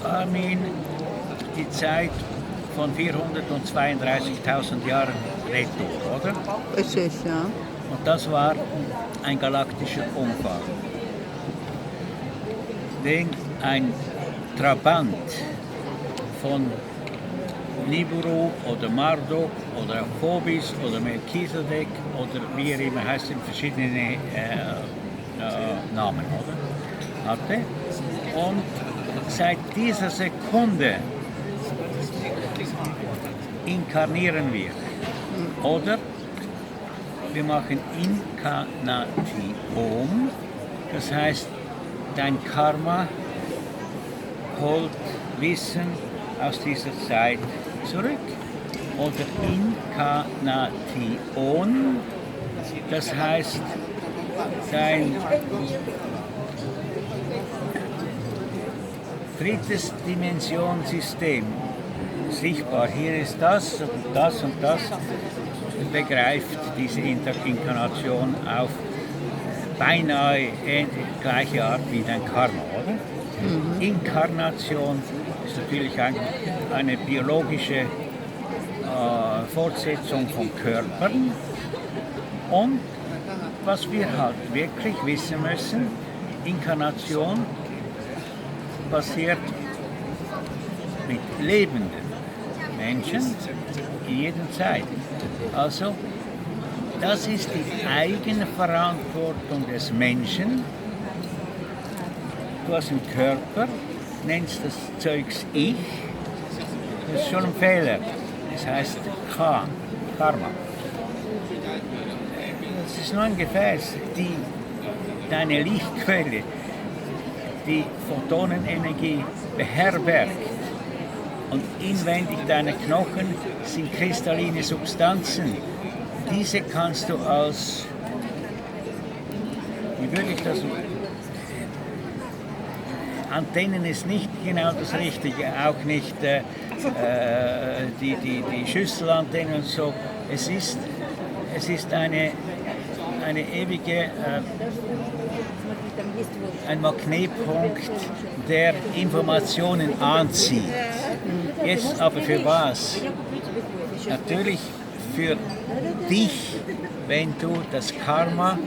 Armin die Zeit von 432.000 Jahren retour, oder? Richtig, ja. Und das war ein galaktischer Umfang, den ein Trabant von Nibiru oder Marduk oder Phobis oder Melchisedek oder wie er immer heißt, in verschiedene Namen, oder? Hatte. Und seit dieser Sekunde inkarnieren wir. Oder wir machen Inkarnation, das heißt, dein Karma holt Wissen aus dieser Zeit zurück. Oder Inkarnation, das heißt, dein drittes Dimensionssystem, sichtbar, hier ist das und das und das, begreift diese Inkarnation auf beinahe gleiche Art wie dein Karma, oder? Mhm. Inkarnation ist natürlich eine biologische Fortsetzung von Körpern. Und was wir halt wirklich wissen müssen, Inkarnation passiert mit lebenden Menschen in jeder Zeit. Also, das ist die eigene Verantwortung des Menschen. Du hast einen Körper, nennst das Zeugs Ich, das ist schon ein Fehler. Das heißt Karma. Das ist nur ein Gefäß, deine Lichtquelle, die Photonenenergie beherbergt. Und inwendig deiner Knochen sind kristalline Substanzen. Diese kannst du als, wie würde ich das, Antennen ist nicht genau das Richtige, auch nicht die Schüsselantenne und so. Es ist eine ewige, ein Magnetpunkt, der Informationen anzieht. Jetzt aber für was? Natürlich für dich, wenn du das Karma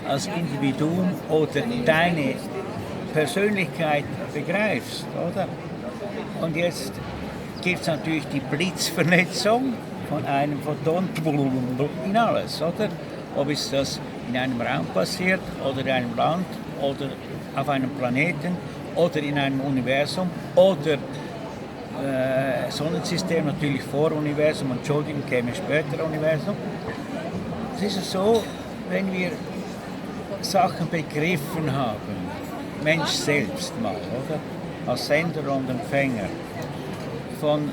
als Individuum oder deine Persönlichkeit begreifst, oder? Und jetzt gibt es natürlich die Blitzvernetzung von einem Photon in alles, oder? Ob es das in einem Raum passiert oder in einem Land oder auf einem Planeten oder in einem Universum oder Sonnensystem, natürlich vor Universum, Entschuldigung, käme später Universum. Es ist so, wenn wir Sachen begriffen haben, Mensch selbst mal, oder? Als Sender und Empfänger von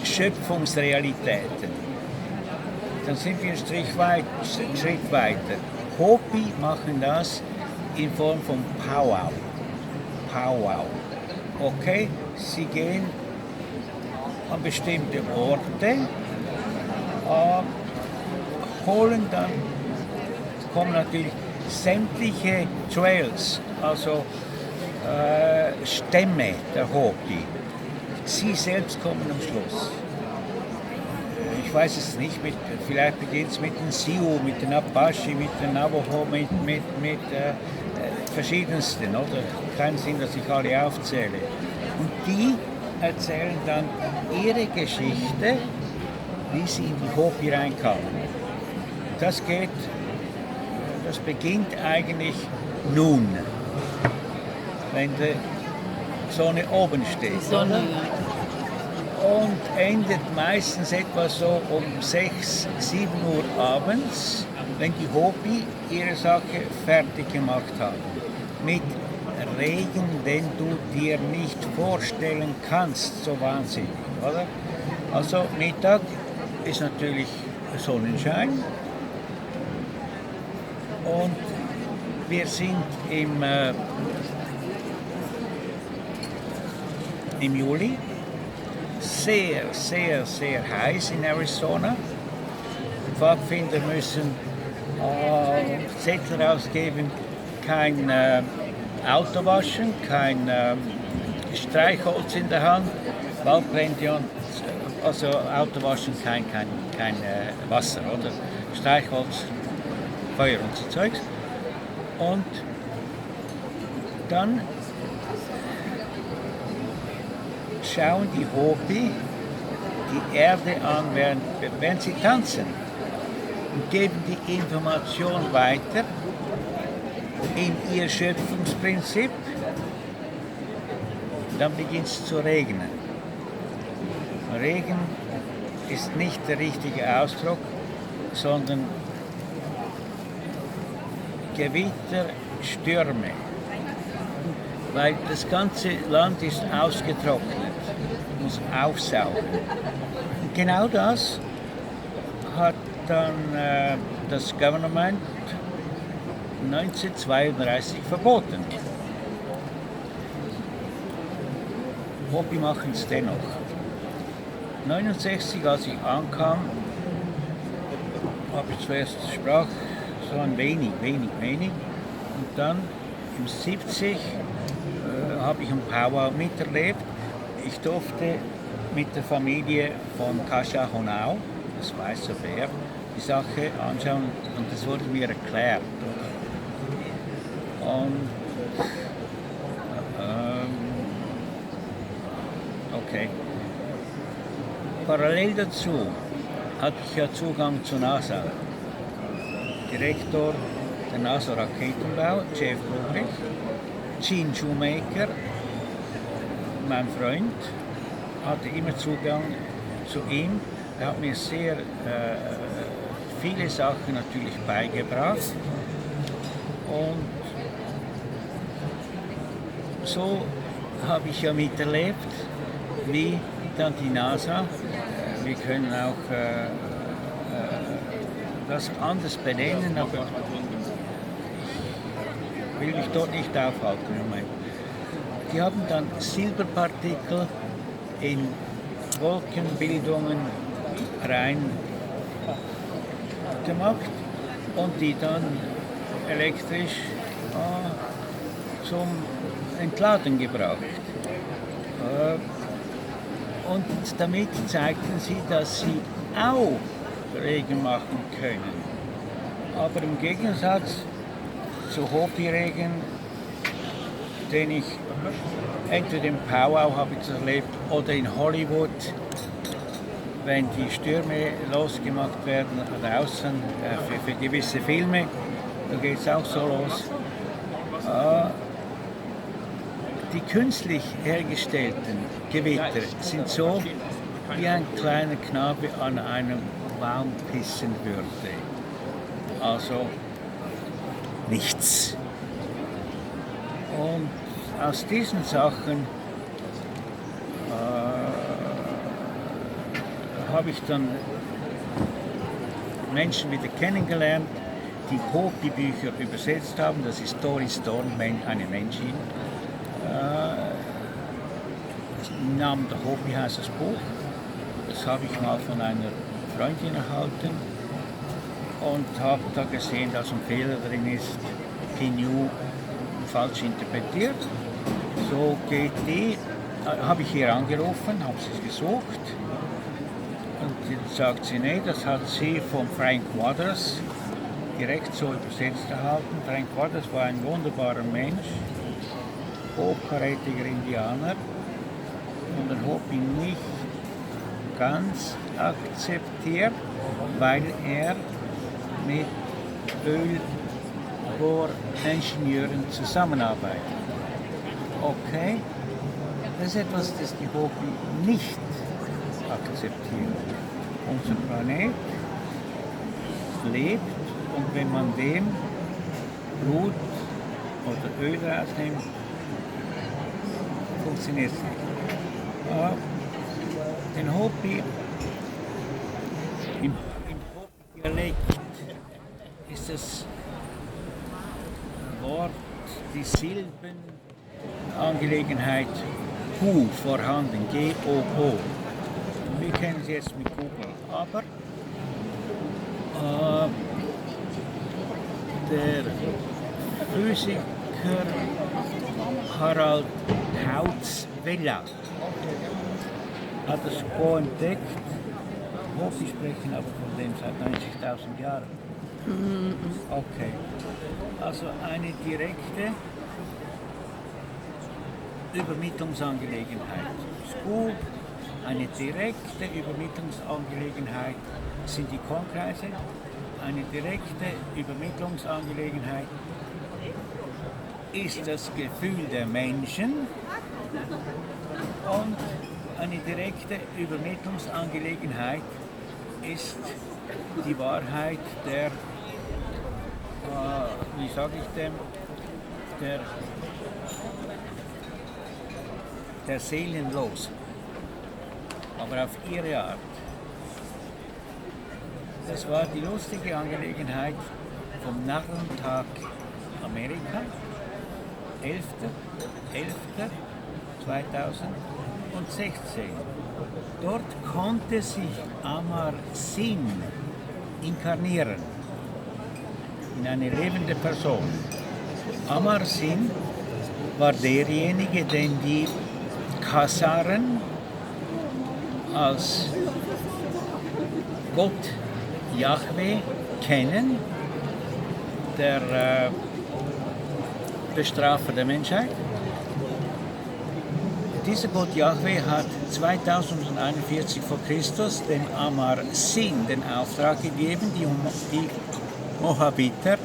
Schöpfungsrealitäten, dann sind wir einen Schritt weiter. Hopi machen das in Form von Powwow. Powwow. Okay, sie gehen an bestimmte Orte, holen dann, kommen natürlich sämtliche Trails, also Stämme der Hopi. Sie selbst kommen am Schluss. Ich weiß es nicht, vielleicht beginnt es mit den Sioux, mit den Apache, mit den Navajo, mit verschiedensten, oder? Kein Sinn, dass ich alle aufzähle. Und die erzählen dann ihre Geschichte, wie sie in die Hopi reinkamen. Das beginnt eigentlich nun, wenn die Sonne oben steht. Die Sonne, ja. Und endet meistens etwa so um 6, 7 Uhr abends, wenn die Hopi ihre Sache fertig gemacht haben. Mit Regen, den du dir nicht vorstellen kannst, so wahnsinnig, oder? Also Mittag ist natürlich Sonnenschein und wir sind im Juli, sehr, sehr, sehr heiß in Arizona. Pfadfinder müssen Zettel rausgeben, kein Auto waschen, kein Streichholz in der Hand, Waldbrände und also Auto waschen, kein Wasser, oder? Streichholz, Feuer und so Zeugs. Und dann schauen die Hopi die Erde an, während sie tanzen und geben die Information weiter in ihr Schöpfungsprinzip. Dann beginnt es zu regnen. Regen ist nicht der richtige Ausdruck, sondern Gewitter, Stürme. Weil das ganze Land ist ausgetrocknet, muss aufsaugen. Und genau das hat dann das Government 1932 verboten. Hopi machen es dennoch. 1969, als ich ankam, habe ich zuerst Sprach so ein wenig. Und dann im 70 habe ich ein Powwow miterlebt. Ich durfte mit der Familie von Kascha Honau, das weiße Bär, die Sache anschauen und das wurde mir erklärt. Und okay. Parallel dazu hatte ich ja Zugang zur NASA. Direktor der NASA Raketenbau, Jeff Ludwig, Gene Shoemaker, mein Freund, hatte immer Zugang zu ihm. Er hat mir sehr viele Sachen natürlich beigebracht. Und so habe ich ja miterlebt, wie dann die NASA, wir können auch das anders benennen, aber ich will mich dort nicht aufhalten im Moment. Die haben dann Silberpartikel in Wolkenbildungen rein gemacht und die dann elektrisch zum Entladen gebracht. Und damit zeigten sie, dass sie auch Regen machen können. Aber im Gegensatz zu Hopi-Regen, den ich entweder im Powwow habe ich erlebt oder in Hollywood, wenn die Stürme losgemacht werden draußen für gewisse Filme, da geht es auch so los. Die künstlich hergestellten Gewitter sind so, wie ein kleiner Knabe an einem Baum pissen würde. Also nichts. Und aus diesen Sachen habe ich dann Menschen wieder kennengelernt, die Hopi-Bücher übersetzt haben. Das ist Doris Dorn, eine Menschin. Im Namen der Hopi heißt das Buch. Das habe ich mal von einer Freundin erhalten und habe da gesehen, dass ein Fehler drin ist, Pinyu falsch interpretiert. So geht die, habe ich hier angerufen, habe sie gesucht und dann sagt sie, nee, das hat sie von Frank Waters direkt so übersetzt erhalten. Frank Waters war ein wunderbarer Mensch, hochkarätiger Indianer und den Hopi nicht ganz akzeptiert, weil er mit Ölbohringenieuren zusammenarbeitet. Okay, das ist etwas, das die Hopi nicht akzeptieren. Unser Planet lebt und wenn man dem Blut oder Öl rausnimmt, funktioniert es nicht. Den Hopi, im Hopi-Dialekt ist das Wort, die Silbenangelegenheit Hu vorhanden, G-O-O. Wir kennen sie jetzt mit Google, aber der Physiker Harald Hautzwiller hat das Go entdeckt. Die sprechen aber von dem seit 90.000 Jahren. Okay. Also eine direkte Übermittlungsangelegenheit. School, eine direkte Übermittlungsangelegenheit sind die Kornkreise. Eine direkte Übermittlungsangelegenheit ist das Gefühl der Menschen und eine direkte Übermittlungsangelegenheit ist die Wahrheit der, wie sage ich dem, der Seelenlosen, aber auf ihre Art. Das war die lustige Angelegenheit vom Narrentag Amerika, 11.11.2016. Dort konnte sich Amar Singh inkarnieren in eine lebende Person. Amar Singh war derjenige, den die Khazaren als Gott Jahwe kennen, der Bestrafer der Menschheit. Dieser Gott Jahwe hat 2041 vor Christus dem Amar Singh den Auftrag gegeben, die Moabiter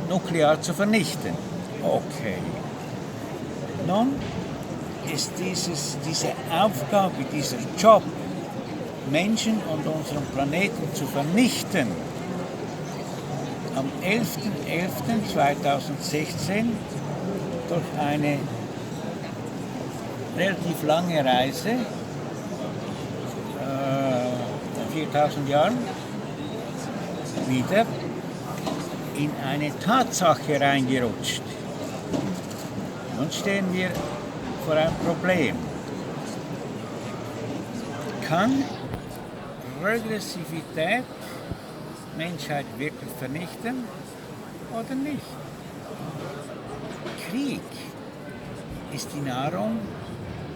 nuklear zu vernichten. Okay. Nun ist diese Aufgabe, dieser Job, Menschen und unseren Planeten zu vernichten, am 11.11.2016 durch eine relativ lange Reise, 4000 Jahren, wieder in eine Tatsache reingerutscht. Nun stehen wir vor einem Problem. Kann Regressivität Menschheit wirklich vernichten oder nicht? Krieg ist die Nahrung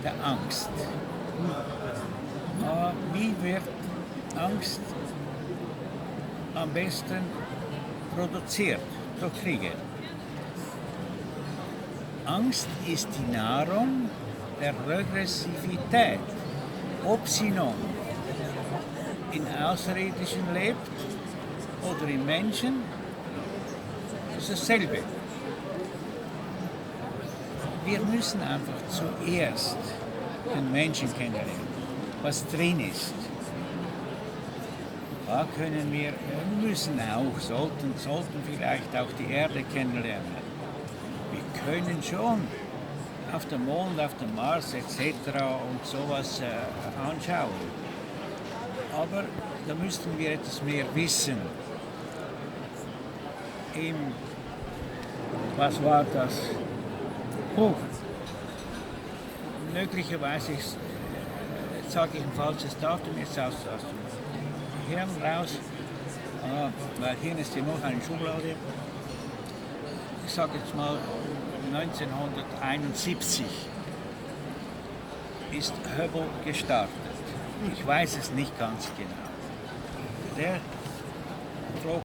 der Angst. Aber wie wird Angst am besten produziert? Durch Kriege. Angst ist die Nahrung der Regressivität. Ob sie nun in Außerirdischen lebt oder in Menschen, ist dasselbe. Wir müssen einfach zuerst den Menschen kennenlernen, was drin ist. Da können wir müssen auch, sollten vielleicht auch die Erde kennenlernen. Wir können schon auf dem Mond, auf dem Mars etc. und sowas anschauen. Aber da müssten wir etwas mehr wissen. Was war das? Möglicherweise sage ich ein falsches Datum jetzt aus dem Hirn raus, weil Hirn ist ja noch eine Schublade. Ich sage jetzt mal 1971 ist Hubble gestartet. Ich weiß es nicht ganz genau. Der flog